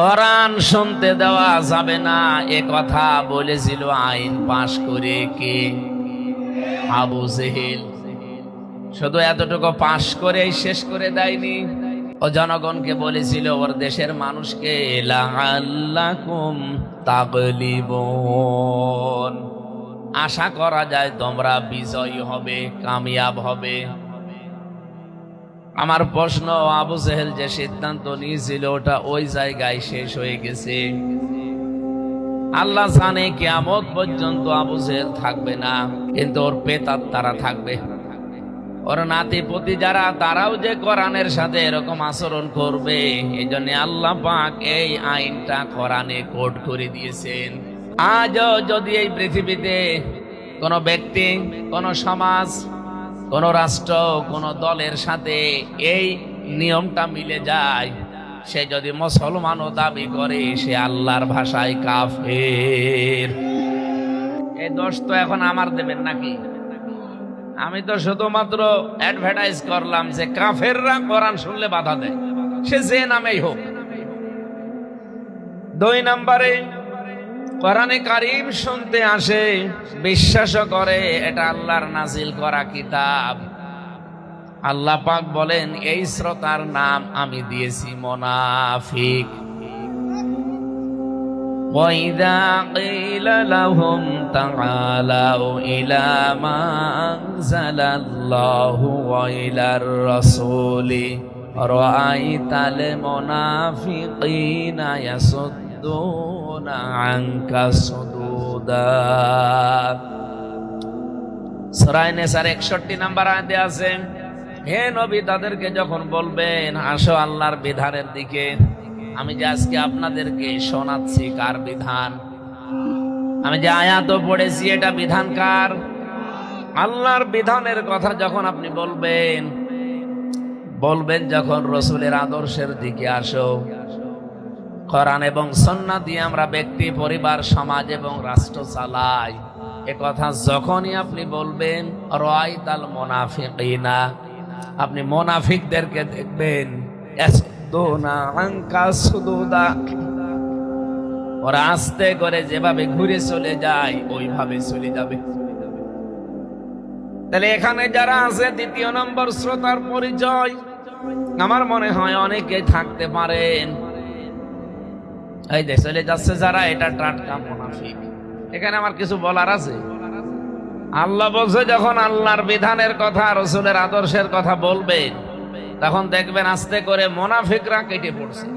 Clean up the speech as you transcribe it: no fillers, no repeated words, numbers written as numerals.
কোরআন শুনতে দেওয়া যাবে না এ কথা বলেছিল আইন পাশ করে কে? আবু জেহেল। শুধু এতটুকু পাশ করেই শেষ করে দেয়নি, ও জনগণকে বলেছিল, ওর দেশের মানুষকে, লাআল্লাকুম তাগলিবুন, আশা করা যায় তোমরা বিজয়ী হবে, কামিয়াব হবে। আমার প্রশ্ন, আবু জেহেল যে সিদ্ধান্ত নিয়েছিল ওটা ওই জায়গায় শেষ হয়ে গেছে। আল্লাহ জানে কিয়ামত পর্যন্ত আবু জেহেল থাকবে না, কিন্তু ওর প্রেতাত্মারা থাকবে। ওর নাতিপতি যারা, তারাও যে কোরআনের সাথে এরকম আচরণ করবে, এই জন্য আল্লাহ পাক এই আইনটা কোরআনে কোড করে দিয়েছেন। আজও যদি এই পৃথিবীতে কোন ব্যক্তি, কোন সমাজ, কোন রাষ্ট্র, কোন দলের সাথে এই নিয়মটা মিলে যায়, সে যদি মুসলমানও দাবি করে, সে আল্লাহর ভাষায় কাফের। এই দোষ তো এখন আমার দেবেন নাকি? আমি তো শুধুমাত্র অ্যাডভার্টাইজ করলাম যে কাফেররা কোরআন শুনলে বাধা দেয়, সে যে নামেই হোক। 2 নম্বরে, কোরআনে কারীম শুনতে আসে, বিশ্বাসও করে এটা আল্লাহর নাজিল করা কিতাব। আল্লাহ পাক বলেন এই শ্রোতার নাম আমি দিয়েছি মুনাফিক। وَإِذَا قِيلَ لَهُمْ تَعَالَوْا إِلَى مَا أَنزَلَ اللَّهُ وَإِلَى الرَّسُولِ رَأَيْتَ الْمُنَافِقِينَ يَصُدُّونَ عَنكَ صُدُودًا। সূরা নিসার 61 নম্বর আয়াতে আছে, হে নবী তাদেরকে যখন বলবেন আসো আল্লাহর বিধানের দিকে, আমি যে আজকে আপনাদেরকে শোনাচ্ছি কার বিধান, আমি যে আয়াত পড়েছি এটা বিধান কার? আল্লাহর বিধানের কথা যখন আপনি বলবেন যখন রাসূলের আদর্শের দিকে আসো, কোরআন এবং সুন্নাহ দিয়ে আমরা ব্যক্তি, পরিবার, সমাজ এবং রাষ্ট্র চালাই, এ কথা যখনই আপনি বলবেন, রাআইতাল মুনাফিকিনা, আপনি মুনাফিকদেরকে দেখবেন, ওরা আস্তে করে যেভাবে ঘুরে চলে যায় ওইভাবে চলে যাবে। তাহলে এখানে যারা আছে, 2 নম্বর শ্রোতার পরিচয়, আমার মনে হয় অনেকে থাকতে পারেন এই যে চলে যাচ্ছে যারা, এটা টাটকা মুনাফিক। এখানে আমার কিছু বলার আছে। আল্লাহ বলছে যখন আল্লাহর বিধানের কথা, রাসূলের আদর্শের কথা বলবেন, তখন দেখবেন আস্তে করে মুনাফিকরা কেটে পড়ছে।